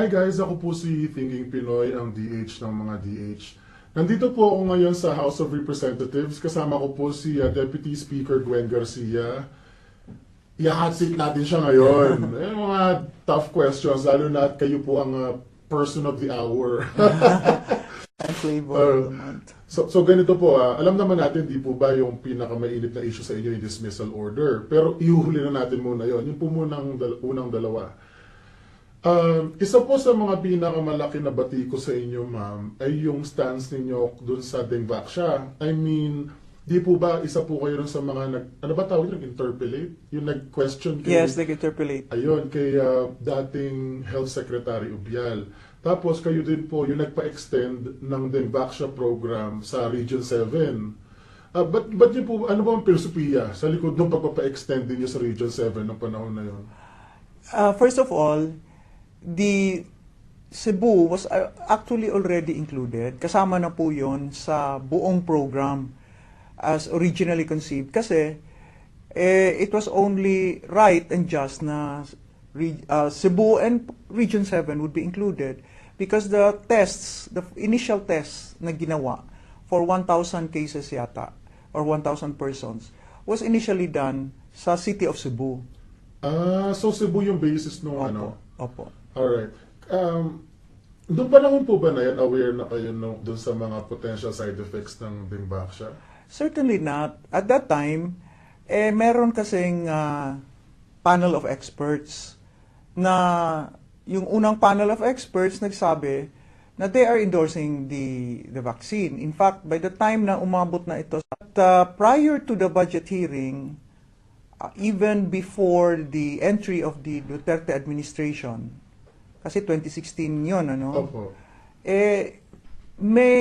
Hi guys, ako po si Thinking Pinoy, ang DH ng mga DH. Nandito po ako ngayon sa House of Representatives. Kasama ko po si Deputy Speaker Gwen Garcia. I-hot seat natin siya ngayon. Mga tough questions, lalo na kayo po ang person of the hour. Flavor of the month. So ganito po, alam naman natin, di po ba yung pinakamainit na issue sa inyo yung dismissal order. Pero ihuhuli na natin muna yon. Yung po munang unang dalawa. Isa po sa mga pinakamalaki na bati ko sa inyo, ma'am, ay yung stance ninyo dun sa Dengvaxia. I mean, di po ba isa po kayo rin sa mga ano ba tawag yung interpellate? Yung nag-question kay... Yes, nag-interpellate. Ayun, kay dating Health Secretary Ubial. Tapos kayo din po yung nagpa-extend ng Dengvaxia program sa Region 7. Ba't yun po, ano ba ang filosofiya sa likod ng pagpapa-extend din nyo sa Region 7 ng panahon na yun? First of all, the Cebu was actually already included. Kasama na po yun sa buong program as originally conceived. Kasi it was only right and just na Cebu and Region 7 would be included because the tests, the initial tests na ginawa for 1,000 cases yata or 1,000 persons was initially done sa city of Cebu. So Cebu yung basis nung Opo, ano? Opo. Alright. Doon pa naman po ba na yan, aware na kayo doon sa mga potential side effects ng Dengvaxia? Certainly not. At that time, meron kasing panel of experts na yung unang panel of experts nagsabi na they are endorsing the vaccine. In fact, by the time na umabot na ito, prior to the budget hearing, even before the entry of the Duterte administration, kasi 2016 yun, ano? Opo. May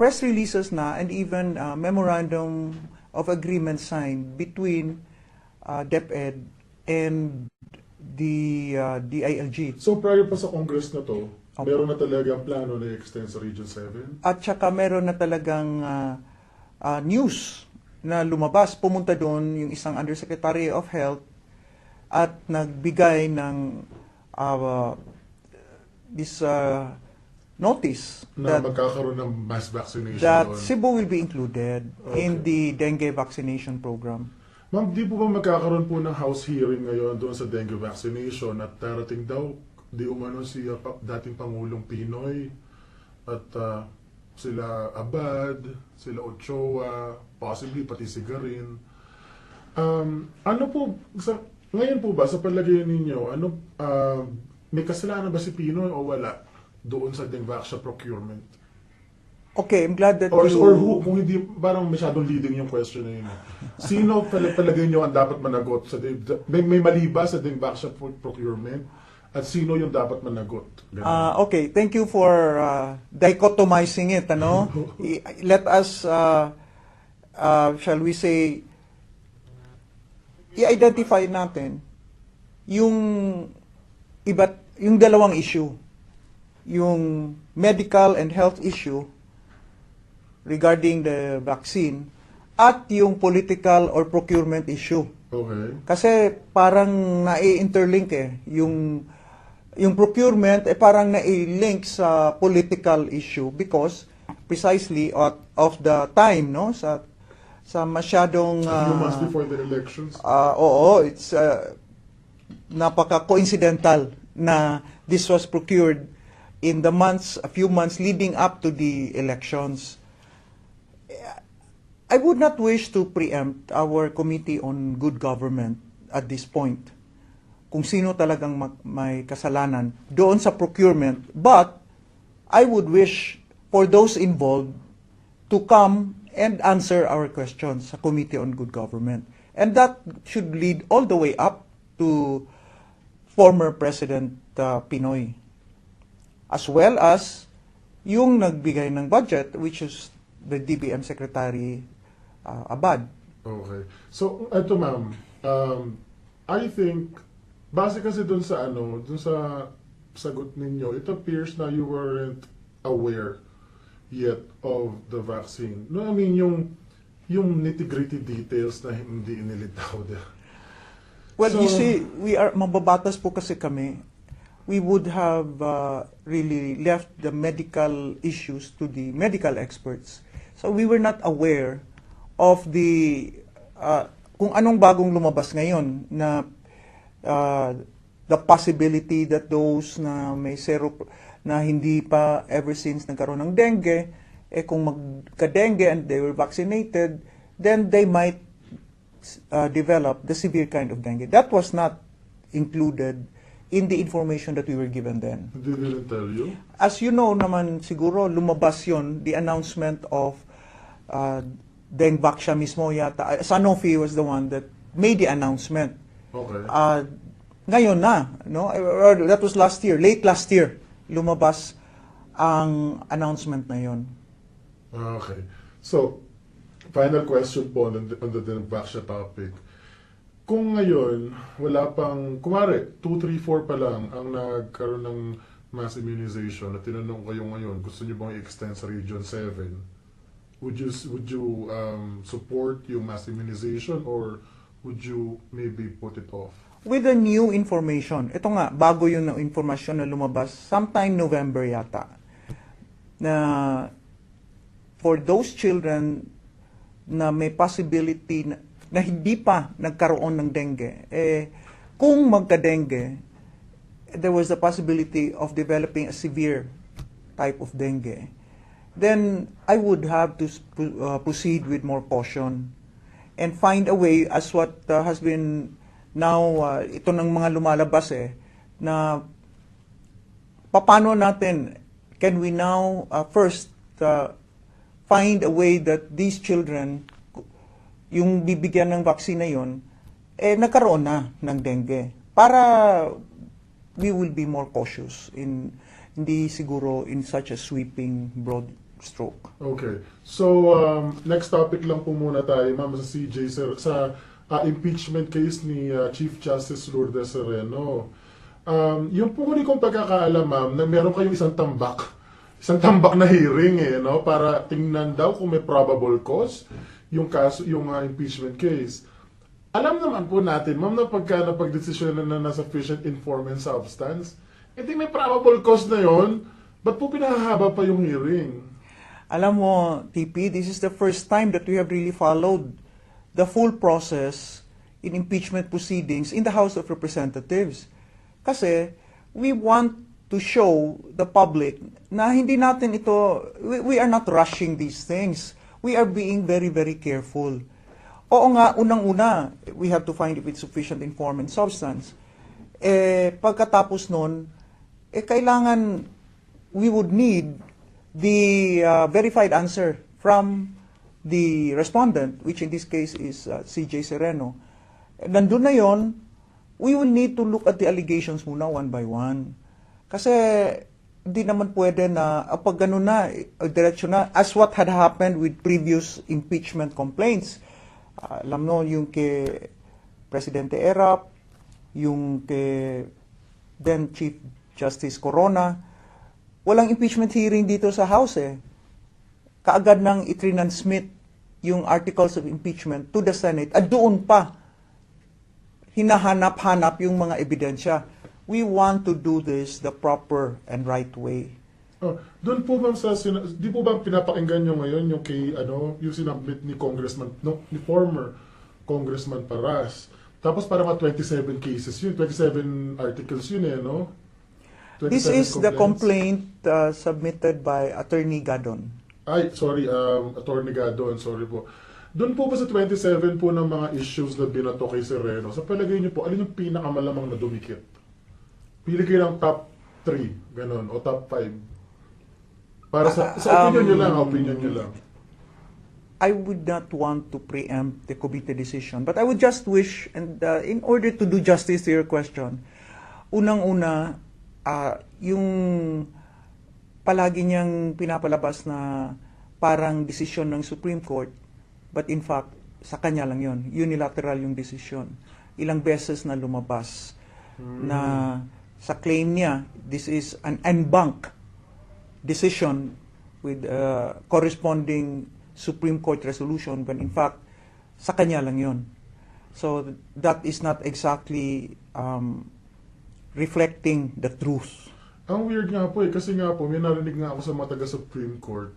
press releases na and even memorandum of agreement signed between DepEd and the DILG. So prior pa sa Congress na to, meron na talagang plano na i-extend sa Region 7? At saka meron na talagang news na lumabas, pumunta doon yung isang Undersecretary of Health at nagbigay ng this notice Na that magkakaroon ng mass vaccination that doon. Cebu will be included in the dengue vaccination program. Ma'am, di po ba magkakaroon po ng House hearing ngayon doon sa dengue vaccination at darating daw, di umano si dating Pangulong Pinoy at sila Abad, sila Ochoa, possibly pati si Garin. Ano po, ngayon po ba, sa palagay ninyo, may kasalanan ba si Pinoy o wala doon sa Dengvaxia procurement? Okay, I'm glad that Or who, kung hindi, parang masyadong leading yung question na yun. Sino palagay nyo ang dapat managot? May mali ba sa Dengvaxia procurement? At sino yung dapat managot? Okay, thank you for dichotomizing it. Ano? Let us, shall we say, i-identify natin yung dalawang issue. Yung medical and health issue regarding the vaccine at yung political or procurement issue. Okay. Kasi parang nai-interlink yung procurement parang nai-link sa political issue because precisely of the time, no, sa masyadong A few months before the elections. Oo, it's napaka-coincidental na this was procured in the a few months leading up to the elections. I would not wish to preempt our Committee on Good Government at this point kung sino talagang may kasalanan doon sa procurement. But I would wish for those involved to come and answer our questions sa Committee on Good Government. And that should lead all the way up to former President Pinoy, as well as yung nagbigay ng budget, which is the DBM Secretary Abad. Okay. So, ito ma'am, I think, base kasi dun sa sagot ninyo, it appears na you weren't aware yet of the vaccine. No, I mean, yung nitty-gritty details na hindi inilitaw. Well, so, you see, mababatas po kasi kami. we would have really left the medical issues to the medical experts. So we were not aware of the kung anong bagong lumabas ngayon na the possibility that those na may na hindi pa ever since nagkaroon ng dengue, kung magka-dengue and they were vaccinated, then they might develop the severe kind of dengue. That was not included in the information that we were given then. They didn't tell you? As you know naman siguro, lumabas yon, the announcement of Dengvaxia mismo yata. Sanofi was the one that made the announcement. Okay. Ngayon na, no? Or that was last year, late last year, lumabas ang announcement na yon. Okay. So, final question po on the Dengvaxia topic. Kung ngayon, wala pang, kumari, 2, 3, 4 pa lang ang nagkaroon ng mass immunization at tinanong kayo ngayon, gusto niyo bang i-extend sa Region 7? Would you support yung mass immunization or would you maybe put it off? With the new information, ito nga, bago yung information na lumabas, sometime November yata, na for those children na may possibility na hindi pa nagkaroon ng dengue, kung magka-dengue, there was the possibility of developing a severe type of dengue, then I would have to proceed with more caution and find a way, as what has been now, ito ng mga lumalabas na paano natin, can we now first find a way that these children, yung bibigyan ng vaccine na yun, nagkaroon na ng dengue. Para we will be more cautious, hindi siguro in such a sweeping broad stroke. Okay. So, next topic lang po muna tayo, Ma'am, sa CJ, sa impeachment case ni Chief Justice Lourdes Sereno. Yung po huli kong pagkakaalam, Ma'am, na meron kayong isang tambak na hearing no, para tingnan daw kung may probable cause yung kaso, yung impeachment case. Alam naman po natin, Ma'am, na pagka napag-desisyon na sufficient informant substance, hindi may probable cause na yon, ba't po pinahahaba pa yung hearing? Alam mo, TP, this is the first time that we have really followed the full process in impeachment proceedings in the House of Representatives. Kasi we want to show the public na hindi natin ito, we are not rushing these things. We are being very, very careful. Oo nga, unang-una, we have to find if it's sufficient informant substance. Pagkatapos nun, kailangan, we would need the verified answer from the respondent, which in this case is CJ Sereno. Nandun na yon, we will need to look at the allegations muna one by one. Kasi hindi naman pwede na pag ganun na, diretsyo na, as what had happened with previous impeachment complaints. Alam mo, yung kay Presidente Erap, yung kay then Chief Justice Corona, walang impeachment hearing dito sa House Kaagad nang itrinansmit yung articles of impeachment to the Senate at doon pa hinahanap-hanap yung mga ebidensya. We want to do this the proper and right way. Doon po bang di po ba pinapakinggan nyo ngayon yung kay yung sinabit ni Congressman ni former Congressman Paras. Tapos parang 27 cases yun, 27 articles yun no? This is the complaint submitted by Attorney Gadon. Ay, sorry, Attorney Gadon, sorry po. Doon po ba sa 27 po ng mga issues na binato kay Sereno, sa palagay niyo po, alin yung pinakamalamang na dumikit? Pili kayo ng top 3, ganun, o top 5. Para sa opinion nyo lang. I would not want to preempt the committee decision, but I would just wish, and in order to do justice to your question, unang-una, yung palagi niyang pinapalabas na parang desisyon ng Supreme Court, but in fact, sa kanya lang yon, unilateral yung desisyon. Ilang beses na lumabas na sa claim niya, this is an en banc decision with corresponding Supreme Court resolution, when in fact, sa kanya lang yon. So that is not exactly reflecting the truth. Ang weird nga po kasi nga po, may narinig nga ako sa mga taga-Supreme Court.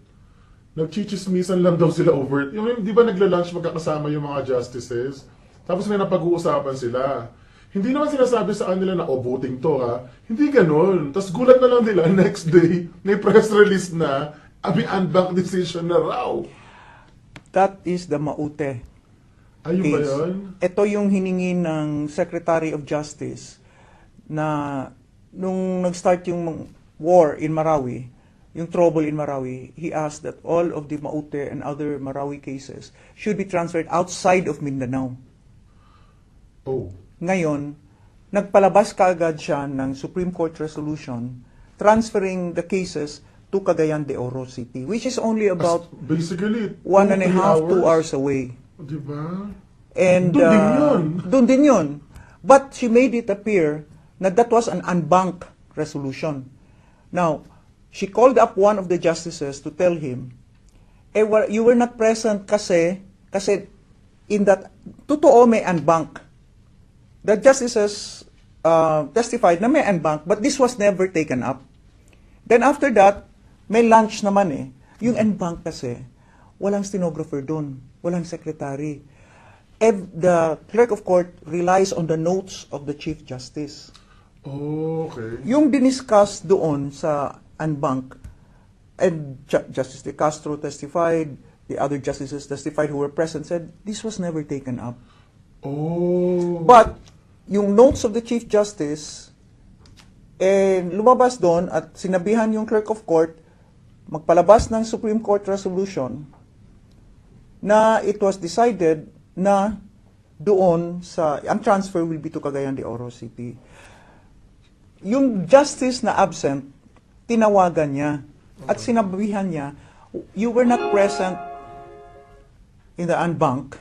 Nagchichismisan lang daw sila over, yung di ba nagla-lunch magkakasama yung mga justices? Tapos may napag-uusapan sila. Hindi naman sinasabi sa kanila na, voting to ha. Hindi ganun. Tapos gulat na lang nila, next day, may press release na, may unbank decision na raw. That is the Maute Ayun ba case. yun? Ito yung hiningi ng Secretary of Justice na nung nag-start yung war in Marawi, yung trouble in Marawi, he asked that all of the Maute and other Marawi cases should be transferred outside of Mindanao. Oh. Ngayon, nagpalabas kaagad siya ng Supreme Court resolution transferring the cases to Cagayan de Oro City, which is only about basically 1.5 2 hours away. Diba? And Doon din yun. Doon din yun. But she made it appear na that was an unbanked resolution. Now, she called up one of the justices to tell him, you were not present kasi in that, totoo may unbank. The justices testified na may unbank, but this was never taken up. Then after that, may lunch naman Yung unbank kasi, walang stenographer doon, walang secretary. The clerk of court relies on the notes of the Chief Justice. Okay. Yung diniscuss doon sa unbank, and Justice De Castro testified, the other justices testified who were present said, this was never taken up. Oh. But, yung notes of the Chief Justice, lumabas doon at sinabihan yung clerk of court, magpalabas ng Supreme Court resolution na it was decided na doon ang transfer will be to Cagayan de Oro City. Yung justice na absent, tinawagan niya at sinabihan niya, you were not present in the unbank.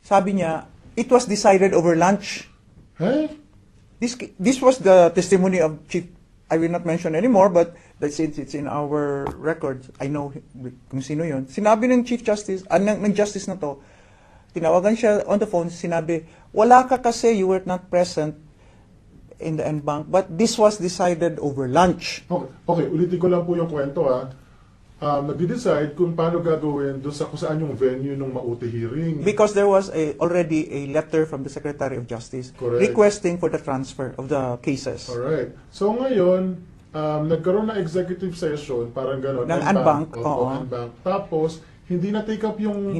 Sabi niya, it was decided over lunch. Hey? This was the testimony of Chief, I will not mention anymore, but since it's in our records, I know kung sino yun. Sinabi ng Chief Justice, ng Justice na to, tinawagan siya on the phone, sinabi, wala ka kasi, you were not present in the unbank, but this was decided over lunch. Okay, ulitin ko lang po yung kwento ha. Nag-decide kung paano gagawin doon kung saan yung venue ng Maute hearing. Because there was already a letter from the Secretary of Justice requesting for the transfer of the cases. Alright. So ngayon, nagkaroon na executive session, parang gano'n. Ng unbank. Unbank. Tapos, hindi na take up yung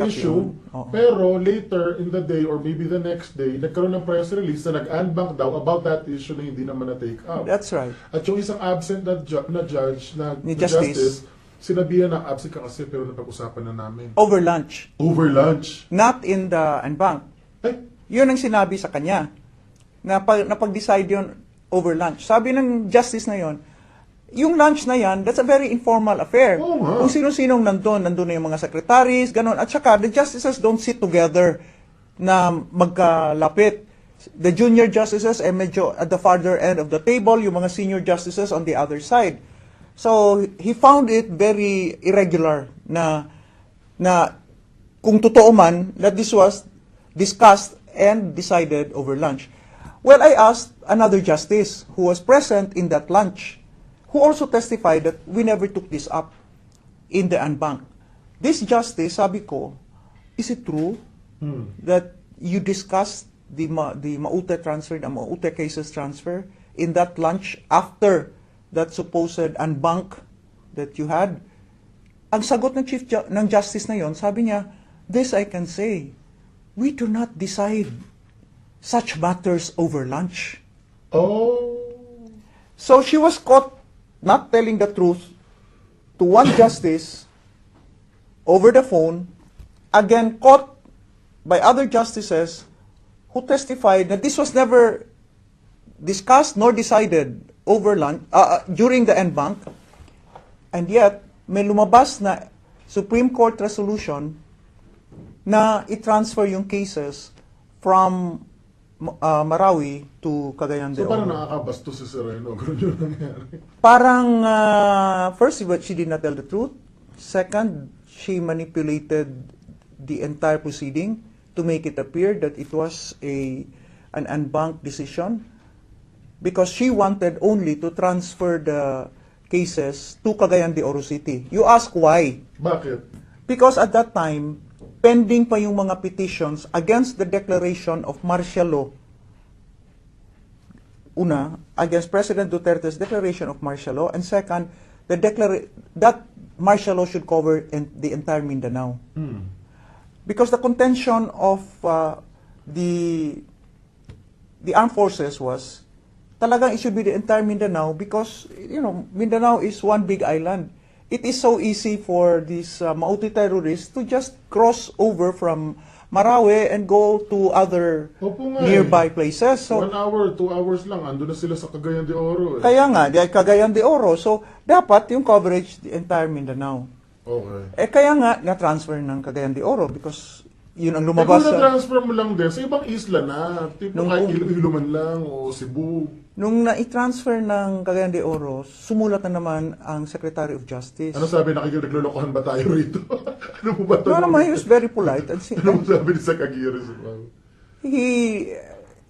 issue. Pero later in the day or maybe the next day, nagkaroon ng press release na nag-unbank daw about that issue na hindi naman na-take up. That's right. At yung isang absent na judge, na justice, sinabihan na absent ka kasi pero napag-usapan na namin. Over lunch. Over lunch. Not in the unbank. Yun ang sinabi sa kanya. Napag-decide yun over lunch. Sabi ng justice na yun, yung lunch na yan, that's a very informal affair. Kung sino-sinong nandun na yung mga secretaries, ganon. At saka, the justices don't sit together na magkalapit. The junior justices medyo at the farther end of the table, yung mga senior justices on the other side. So, he found it very irregular na kung totoo man, that this was discussed and decided over lunch. Well, I asked another justice who was present in that lunch, who also testified that we never took this up in the unbank. This justice, sabi ko, is it true that you discussed the Maute transfer, the Maute cases transfer in that lunch after that supposed unbank that you had? Ang sagot ng ng justice na yon, sabi niya, this I can say, we do not decide such matters over lunch. So she was caught not telling the truth to one justice over the phone, again caught by other justices who testified that this was never discussed nor decided over lunch, during the unbank, and yet may lumabas na Supreme Court resolution na i-transfer yung cases from Marawi to Cagayan de Oro. So parang nakakabasto si Sereno. Ganun yung nangyari. Parang, first, she did not tell the truth. Second, she manipulated the entire proceeding to make it appear that it was a an unbanked decision because she wanted only to transfer the cases to Cagayan de Oro City. You ask why? Bakit? Because at that time, pending pa yung mga petitions against the declaration of martial law. Una, against President Duterte's declaration of martial law, and second, that martial law should cover the entire Mindanao. Because the contention of the armed forces was talagang it should be the entire Mindanao because Mindanao is one big island. It is so easy for these Mauti terrorists to just cross over from Marawi and go to other nearby places. So 1 hour, 2 hours lang, andun na sila sa Cagayan de Oro. Kaya nga, di Cagayan de Oro. So dapat yung coverage the entire Mindanao. Okay. Kaya nga na-transfer ng Cagayan de Oro because yun ang lumabas kung na-transfer mo lang din sa ibang isla na, tipo kahit Iloilo man lang o Cebu. Nung na-transfer ng Cagayan de Oro, sumulat na naman ang Secretary of Justice. Ano sabi, naglolokohan ba tayo rito? Ano mo ba ito? No naman, he was very polite. And ano mo sabi ni Sakagiris?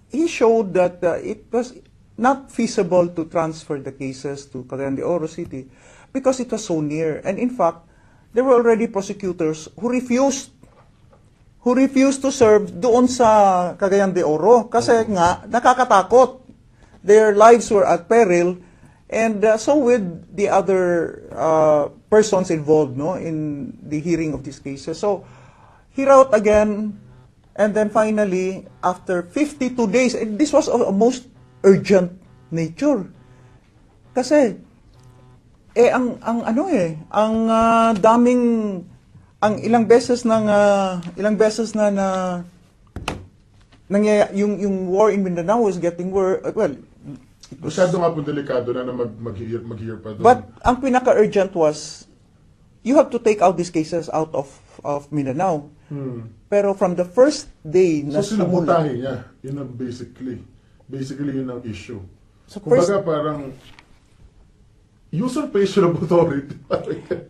He showed that it was not feasible to transfer the cases to Cagayan de Oro City because it was so near. And in fact, there were already prosecutors who refused to serve doon sa Cagayan de Oro kasi nga nakakatakot. Their lives were at peril, and so with the other persons involved in the hearing of these cases. So he wrote again, and then finally, after 52 days, and this was of a most urgent nature. Kasi ilang beses na yung war in Mindanao was getting worse. Well, masyado nga po delikado na mag-hear pa doon. But ang pinaka-urgent was, you have to take out these cases out of Mindanao. Pero from the first day na sinabutahin niya. Yun ang basically yun ang issue. So kumbaga parang usurpation of authority.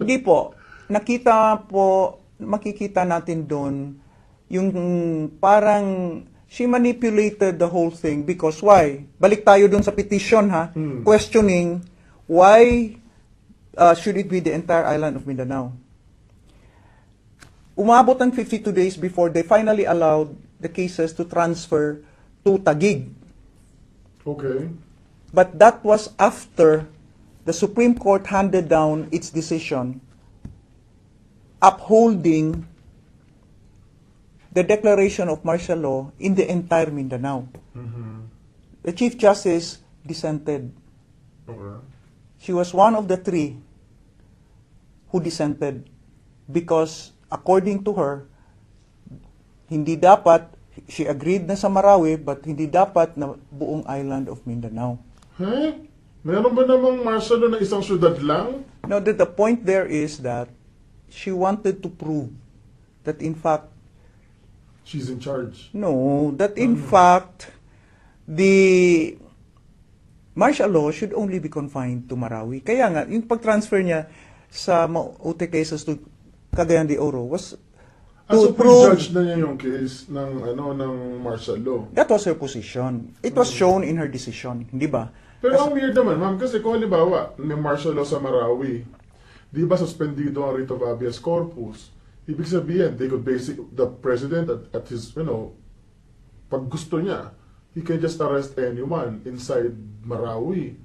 Hindi po. Makikita natin doon yung parang she manipulated the whole thing because why? Balik tayo doon sa petition questioning why should it be the entire island of Mindanao. Umabot ng 52 days before they finally allowed the cases to transfer to Taguig. Okay. But that was after the Supreme Court handed down its decision upholding the declaration of martial law in the entire Mindanao. The Chief Justice dissented. Okay. She was one of the three who dissented because according to her, hindi dapat, she agreed na sa Marawi, but hindi dapat na buong island of Mindanao. Meron ba namang martial law na isang syudad lang? No, the point there is that she wanted to prove that in fact she's in charge. No, that in fact the martial law should only be confined to Marawi. Kaya nga yung pag-transfer niya sa Mauti cases to Cagayan de Oro was to so prove judge na niya yung case ng martial law. that was her position. It was shown in her decision, hindi ba? Pero ang weird naman, ma'am, kasi kung halimbawa may martial law sa Marawi, di ba suspendido ang writ of habeas corpus? Ibig sabihin, the president at his, pag gusto niya, he can just arrest anyone inside Marawi.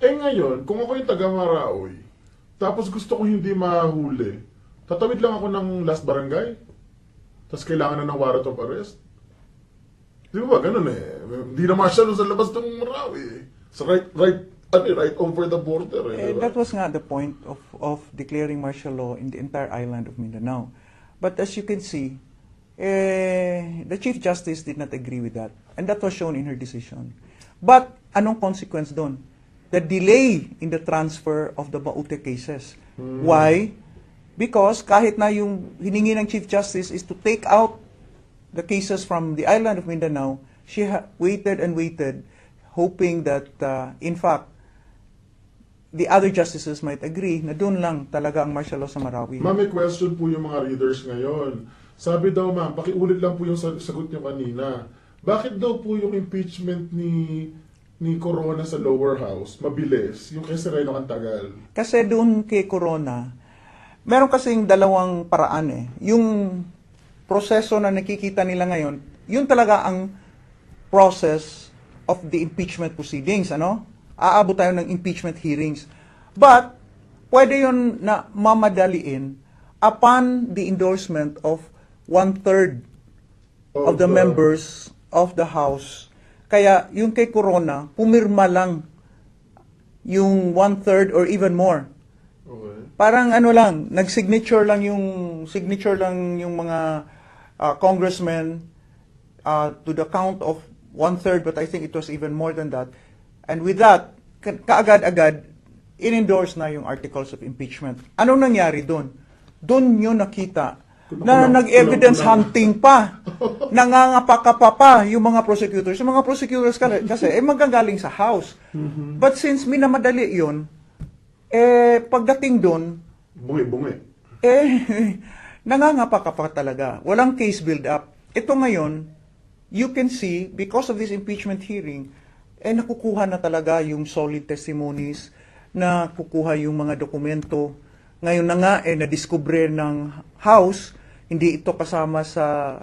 Ngayon, kung ako yung taga Marawi, tapos gusto ko hindi mahuli, tatawid lang ako ng last barangay, tapos kailangan na ng warrant of arrest. Di ba ganun Hindi na martial law sa labas ng Marawi. So right over the border. That was nga the point of declaring martial law in the entire island of Mindanao. But as you can see, the Chief Justice did not agree with that. And that was shown in her decision. But anong consequence doon? The delay in the transfer of the Mauti cases. Why? Because kahit na yung hiningi ng Chief Justice is to take out the cases from the island of Mindanao, she waited and waited, hoping that, in fact, the other justices might agree na doon lang talaga ang martial law sa Marawi. Ma'am, may question po yung mga readers ngayon. Sabi daw, ma'am, pakiulit lang po yung sagot niyo kanina. Bakit daw po yung impeachment ni Corona sa lower house mabilis, yung kay Sereno ang tagal? Kasi doon kay Corona, meron kasing dalawang paraan eh. Yung proseso na nakikita nila ngayon, yun talaga ang process of the impeachment proceedings, ano? Aabot tayo ng impeachment hearings. But, pwede yun na mamadaliin upon the endorsement of 1/3 of the members of the House. Kaya, yung kay Corona, pumirma lang yung 1/3 or even more. Okay. Parang ano lang, nag-signature lang yung mga congressmen to the count of 1/3, but I think it was even more than that. And with that, kaagad-agad, in-endorse na yung articles of impeachment. Anong nangyari doon? Doon nyo nakita na nag-evidence hunting pa. Nangangapaka pa yung mga prosecutors. Yung mga prosecutors kasi magagaling sa House. But since minamadali yun, pagdating doon, bungi-bungi. nangangapaka pa talaga. Walang case build-up. Ito ngayon, you can see, because of this impeachment hearing, nakukuha na talaga yung solid testimonies, nakukuha yung mga dokumento. Ngayon na nga, na-discover ng House, hindi ito kasama sa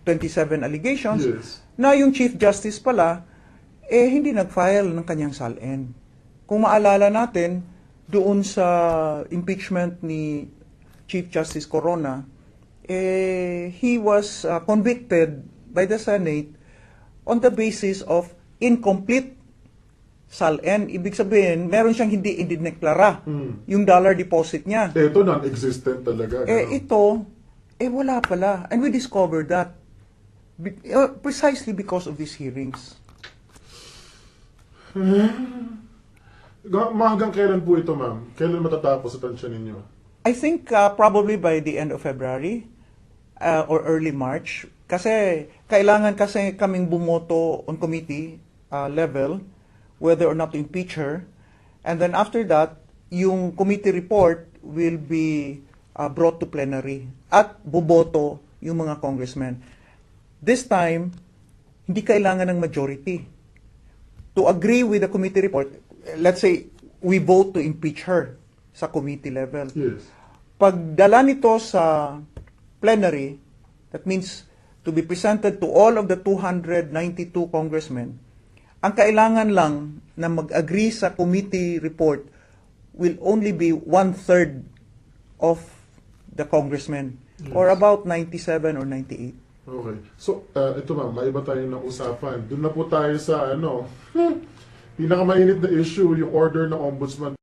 27 allegations, Yes. na yung Chief Justice pala, hindi nag-file ng kanyang SALN. Kung maalala natin, doon sa impeachment ni Chief Justice Corona, he was convicted by the Senate on the basis of incomplete SALN. Ibig sabihin, meron siyang hindi idineklara yung dollar deposit niya. Ito non-existent talaga. Ito, wala pala. And we discovered that precisely because of these hearings. Hanggang kailan po ito, ma'am? Kailan matatapos sa tansya ninyo? I think probably by the end of February or early March. Kasi kailangan kasi kaming bumoto on committee level whether or not to impeach her. And then after that, yung committee report will be brought to plenary at boboto yung mga congressmen. This time, hindi kailangan ng majority. To agree with the committee report, let's say we vote to impeach her sa committee level. Yes. Pagdala nito sa plenary, that means to be presented to all of the 292 congressmen, ang kailangan lang na mag-agree sa committee report will only be 1/3 of the congressmen, or about 97 or 98. Okay. So, ito ma'am, maiba tayo ng usapan. Doon na po tayo sa pinakamainit na issue, yung order ng ombudsman